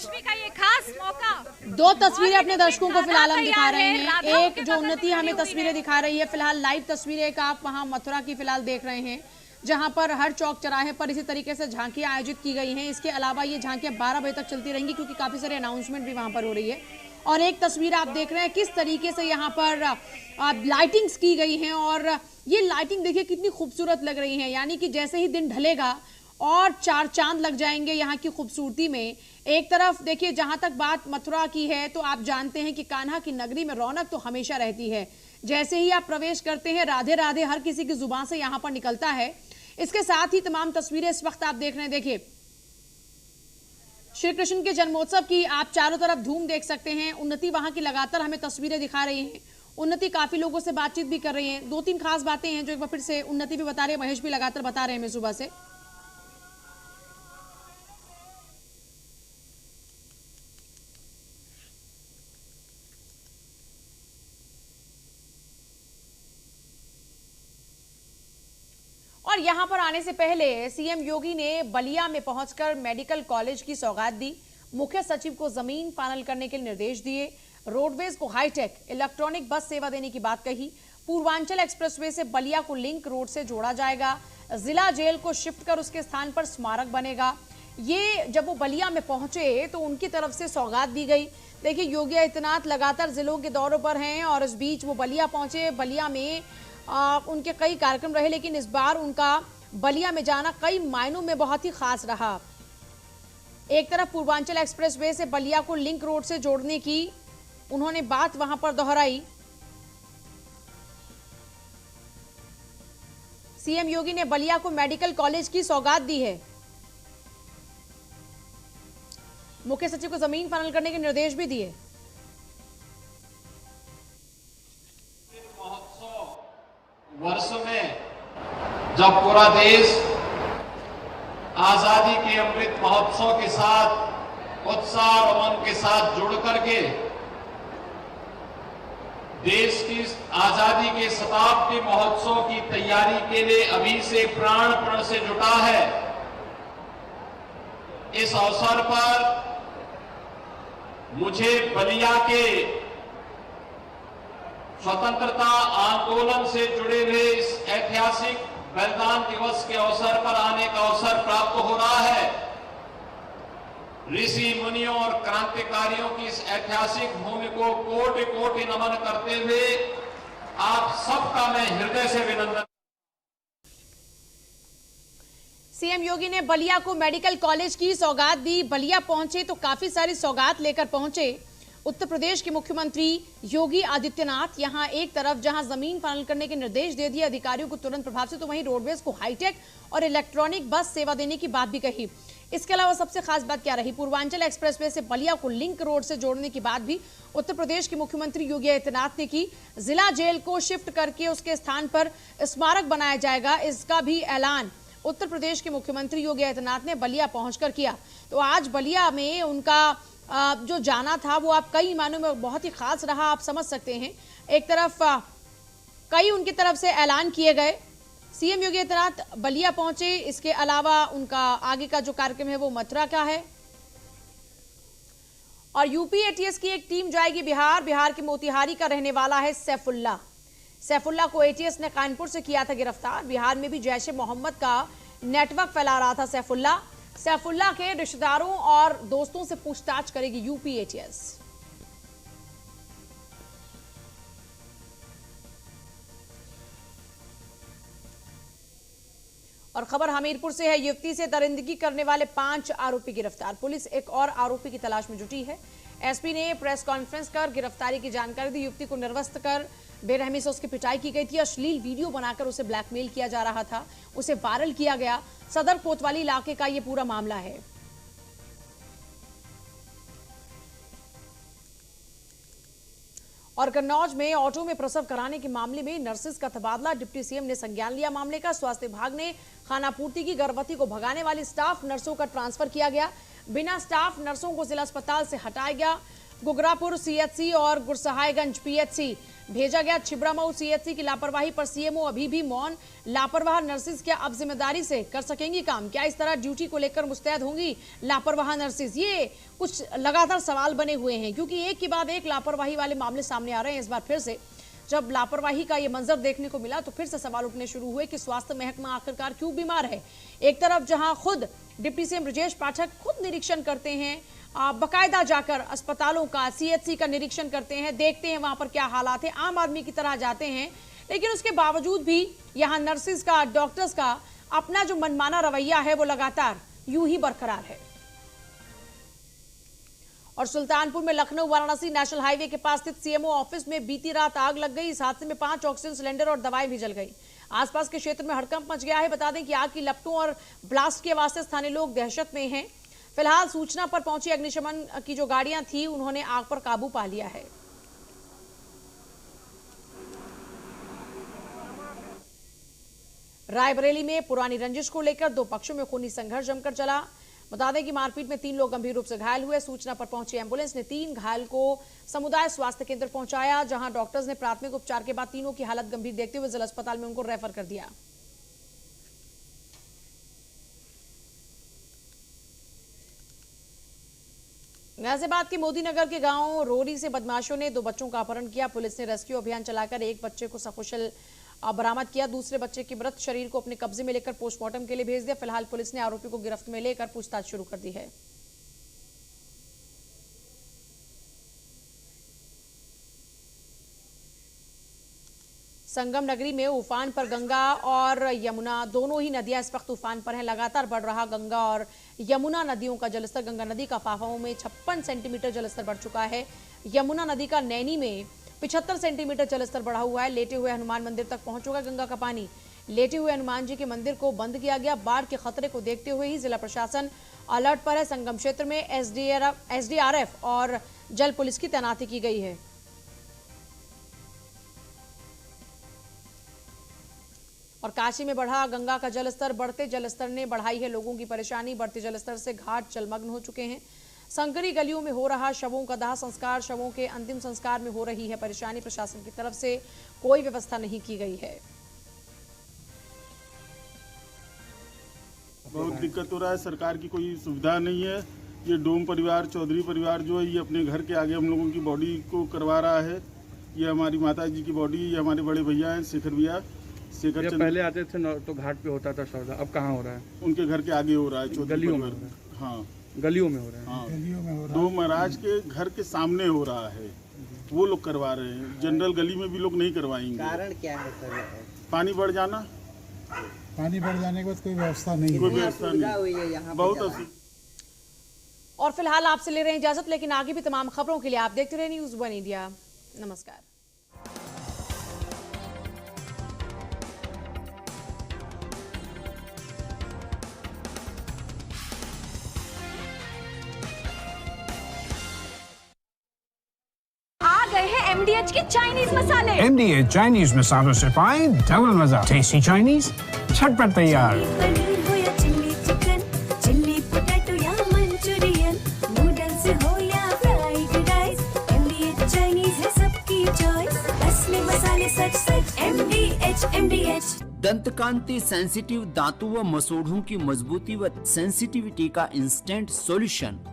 जन्माष्टमी का ये खास मौका। दो तस्वीरें अपने दर्शकों को फिलहाल हम दिखा रहे हैं। एक जो उन्नति हमें तस्वीरें दिखा रही है, फिलहाल लाइव तस्वीरें एक आप वहां मथुरा की फिलहाल देख रहे हैं, जहां पर हर चौक चौराहे पर इसी तरीके से झांकियां आयोजित की गई हैं। इसके अलावा ये झांकियां 12 बजे तक चलती रहेंगी, क्योंकि काफी सारे अनाउंसमेंट भी वहां पर हो रही है। और एक तस्वीर आप देख रहे हैं किस तरीके से यहाँ पर लाइटिंग्स की गई हैं, और ये लाइटिंग देखिए कितनी खूबसूरत लग रही है। यानी कि जैसे ही दिन ढलेगा और चार चांद लग जाएंगे यहाँ की खूबसूरती में। एक तरफ देखिए, जहां तक बात मथुरा की है तो आप जानते हैं कि कान्हा की नगरी में रौनक तो हमेशा रहती है। जैसे ही आप प्रवेश करते हैं, राधे राधे हर किसी की जुबान से यहाँ पर निकलता है। इसके साथ ही तमाम तस्वीरें इस वक्त आप देख रहे हैं, देखिए श्री कृष्ण के जन्मोत्सव की आप चारों तरफ धूम देख सकते हैं। उन्नति वहां की लगातार हमें तस्वीरें दिखा रही हैं। उन्नति काफी लोगों से बातचीत भी कर रही हैं। दो तीन खास बातें हैं जो एक बार फिर से उन्नति भी बता रहे हैं, महेश भी लगातार बता रहे हैं हमें सुबह से। और यहां पर आने से पहले सीएम योगी ने बलिया में पहुंचकर मेडिकल कॉलेज की सौगात दी। मुख्य सचिव को जमीन फाइनल करने के निर्देश दिए। रोडवेज को हाईटेक इलेक्ट्रॉनिक बस सेवा देने की बात कही। पूर्वांचल एक्सप्रेसवे से बलिया को लिंक रोड से जोड़ा जाएगा। जिला जेल को शिफ्ट कर उसके स्थान पर स्मारक बनेगा। ये जब वो बलिया में पहुंचे तो उनकी तरफ से सौगात दी गई। देखिए, योगी आदित्यनाथ लगातार जिलों के दौरों पर हैं और इस बीच वो बलिया पहुंचे। बलिया में उनके कई कार्यक्रम रहे, लेकिन इस बार उनका बलिया में जाना कई मायनों में बहुत ही खास रहा। एक तरफ पूर्वांचल एक्सप्रेसवे से बलिया को लिंक रोड से जोड़ने की उन्होंने बात वहां पर दोहराई। सीएम योगी ने बलिया को मेडिकल कॉलेज की सौगात दी है। मुख्य सचिव को जमीन फाइनल करने के निर्देश भी दिए। वर्ष में जब पूरा देश आजादी के अमृत महोत्सव के साथ उत्साह और उमंग के साथ जुड़ करके देश की आजादी के शताब्दी महोत्सव की तैयारी के लिए अभी से प्राण से जुटा है, इस अवसर पर मुझे बलिया के स्वतंत्रता आंदोलन से जुड़े हुए इस ऐतिहासिक बलिदान दिवस के अवसर पर आने का अवसर प्राप्त हो रहा है। ऋषि मुनियों और क्रांतिकारियों की इस ऐतिहासिक भूमि को कोटि कोटि नमन करते हुए आप सबका मैं हृदय से अभिनंदन। सीएम योगी ने बलिया को मेडिकल कॉलेज की सौगात दी। बलिया पहुंचे तो काफी सारी सौगात लेकर पहुंचे उत्तर प्रदेश के मुख्यमंत्री योगी आदित्यनाथ। यहां एक तरफ जहां जमीन फाइनल करने के निर्देश दे दिए अधिकारियों को तुरंत प्रभाव से, तो वहीं रोडवेज को हाईटेक और इलेक्ट्रॉनिक बस सेवा देने की बात भी कही। इसके अलावा सबसे खास बात क्या रही, पूर्वांचल एक्सप्रेसवे से बलिया को लिंक रोड से जोड़ने की बात भी उत्तर प्रदेश के मुख्यमंत्री योगी आदित्यनाथ ने की। जिला जेल को शिफ्ट करके उसके स्थान पर स्मारक बनाया जाएगा, इसका भी ऐलान उत्तर प्रदेश के मुख्यमंत्री योगी आदित्यनाथ ने बलिया पहुंचकर किया। तो आज बलिया में उनका जो जाना था वो आप कई मायनों में बहुत ही खास रहा, आप समझ सकते हैं। एक तरफ कई उनकी तरफ से ऐलान किए गए। सीएम योगी आदित्यनाथ बलिया पहुंचे, इसके अलावा उनका आगे का जो कार्यक्रम है वो मथुरा का है। और यूपी एटीएस की एक टीम जाएगी बिहार। बिहार के मोतिहारी का रहने वाला है सैफुल्ला। सैफुल्ला को एटीएस ने कानपुर से किया था गिरफ्तार। बिहार में भी जैश ए मोहम्मद का नेटवर्क फैला रहा था सैफुल्ला। सैफुल्ला के रिश्तेदारों और दोस्तों से पूछताछ करेगी यूपी एटीएस। और खबर हमीरपुर से है। युवती से दरिंदगी करने वाले 5 आरोपी गिरफ्तार। पुलिस एक और आरोपी की तलाश में जुटी है। एसपी ने प्रेस कॉन्फ्रेंस कर गिरफ्तारी की जानकारी दी। युवती को निर्वस्त्र कर बेरहमी से उसकी पिटाई की गई थी। अश्लील वीडियो बनाकर उसे ब्लैकमेल किया जा रहा था, उसे वायरल किया गया। सदर कोतवाली इलाके का यह पूरा मामला है। और कन्नौज में ऑटो में प्रसव कराने के मामले में नर्सेज का तबादला। डिप्टी सीएम ने संज्ञान लिया मामले का। स्वास्थ्य विभाग ने खानापूर्ति की गर्भवती को भगाने वाली स्टाफ नर्सों का ट्रांसफर किया गया। बिना स्टाफ नर्सों को जिला अस्पताल से हटाया गया। गुगरापुर सीएचसी और गुरसहायगंज पीएचसी भेजा गया। छिबरामऊ सीएचसी की लापरवाही पर सीएमओ अभी भी मौन। लापरवाह नर्सेज क्या अब जिम्मेदारी से कर सकेंगी काम? क्या इस तरह ड्यूटी को लेकर मुस्तैद होंगी लापरवाह नर्सेज? ये कुछ लगातार सवाल बने हुए हैं, क्योंकि एक के बाद एक लापरवाही वाले मामले सामने आ रहे हैं। इस बार फिर से जब लापरवाही का ये मंजर देखने को मिला तो फिर से सवाल उठने शुरू हुए कि स्वास्थ्य महकमा आखिरकार क्यों बीमार है। एक तरफ जहां खुद डिप्टी सीएम ब्रजेश पाठक खुद निरीक्षण करते हैं, बकायदा जाकर अस्पतालों का, सीएचसी का निरीक्षण करते हैं, देखते हैं वहां पर क्या हालात है, आम आदमी की तरह जाते हैं, लेकिन उसके बावजूद भी यहां नर्सेज का, डॉक्टर्स का अपना जो मनमाना रवैया है वो लगातार यूं ही बरकरार है। और सुल्तानपुर में लखनऊ वाराणसी नेशनल हाईवे के पास स्थित सीएमओ ऑफिस में बीती रात आग लग गई। इस हादसे में 5 ऑक्सीजन सिलेंडर और दवाएं भी जल गई। आसपास के क्षेत्र में हड़कंप मच गया है। बता दें कि आग की लपटों और ब्लास्ट की आवाज से स्थानीय लोग दहशत में हैं। फिलहाल सूचना पर पहुंची अग्निशमन की जो गाड़ियां थी उन्होंने आग पर काबू पा लिया है। रायबरेली में पुरानी रंजिश को लेकर 2 पक्षों में खूनी संघर्ष जमकर चला। बता दें कि मारपीट में 3 लोग गंभीर रूप से घायल हुए। सूचना पर पहुंची एम्बुलेंस ने 3 घायल को समुदाय स्वास्थ्य केंद्र पहुंचाया, जहां डॉक्टर्स ने प्राथमिक उपचार के बाद तीनों की हालत गंभीर देखते हुए जिला अस्पताल में उनको रेफर कर दिया। गाजियाबाद के मोदीनगर के गांव रोरी से बदमाशों ने 2 बच्चों का अपहरण किया। पुलिस ने रेस्क्यू अभियान चलाकर एक बच्चे को सकुशल बरामद किया। दूसरे बच्चे के मृत शरीर को अपने कब्जे में लेकर पोस्टमार्टम के लिए भेज दिया। फिलहाल पुलिस ने आरोपी को गिरफ्त में लेकर पूछताछ शुरू कर दी है। संगम नगरी में उफान पर गंगा और यमुना दोनों ही नदियां इस वक्त उफान पर हैं। लगातार बढ़ रहा गंगा और यमुना नदियों का जलस्तर। गंगा नदी का फाफाओं में 56 सेंटीमीटर जलस्तर बढ़ चुका है। यमुना नदी का नैनी में 75 सेंटीमीटर जलस्तर बढ़ा हुआ है। लेटे हुए हनुमान मंदिर तक पहुंच चुका गंगा का पानी। लेटे हुए हनुमान जी के मंदिर को बंद किया गया। बाढ़ के खतरे को देखते हुए ही जिला प्रशासन अलर्ट पर है। संगम क्षेत्र में एसडीआरएफ और जल पुलिस की तैनाती की गई है। और काशी में बढ़ा गंगा का जलस्तर। बढ़ते जलस्तर ने बढ़ाई है लोगों की परेशानी। बढ़ते जलस्तर से घाट जलमग्न हो चुके हैं। संकरी गलियों में हो रहा शवों का दाह संस्कार, शवों के अंतिम संस्कार में हो रही है परेशानी। प्रशासन की तरफ से कोई व्यवस्था नहीं की गई है। बहुत दिक्कत हो रहा है, सरकार की कोई सुविधा नहीं है। ये डोम परिवार, चौधरी परिवार जो है, ये अपने घर के आगे हम लोगों की बॉडी को करवा रहा है। ये हमारी माता जी की बॉडी, ये हमारे बड़े भैया हैं शेखर भैया। शेखर चंद पहले आते थे तो घाट पे होता था सौदा, अब कहाँ हो रहा है? उनके घर के आगे हो रहा है, चौधरी गलियों में। हाँ, गलियों में हो रहा है। हाँ, गलियों में हो रहा है। दो महाराज के घर के सामने हो रहा है, वो लोग करवा रहे हैं। जनरल गली में भी लोग नहीं करवाएंगे। कारण क्या है सर? पानी बढ़ जाना। पानी बढ़ जाने के बाद कोई व्यवस्था नहीं, कोई व्यवस्था नहीं हुई है यहाँ बहुत। और फिलहाल आपसे ले रहे हैं इजाजत, लेकिन आगे भी तमाम खबरों के लिए आप देखते रहे न्यूज़ 1 इंडिया। नमस्कार। MDH के चाइनीज मसाले। MDH चाइनीज मसालों से पाएं डबल मजा। टेस्टी चाइनीज झटपट तैयार। पनीर हो या चिल्ली चिकन, चिल्ली पोटैटो या मंचूरियन, नूडल्स हो या फ्राइड राइस, MDH चाइनीज है सबकी चॉइस। असली मसाले सच सच MDH। दंत कांति सेंसिटिव दांतों व मसूड़ों की मजबूती व सेंसिटिविटी का इंस्टेंट सॉल्यूशन।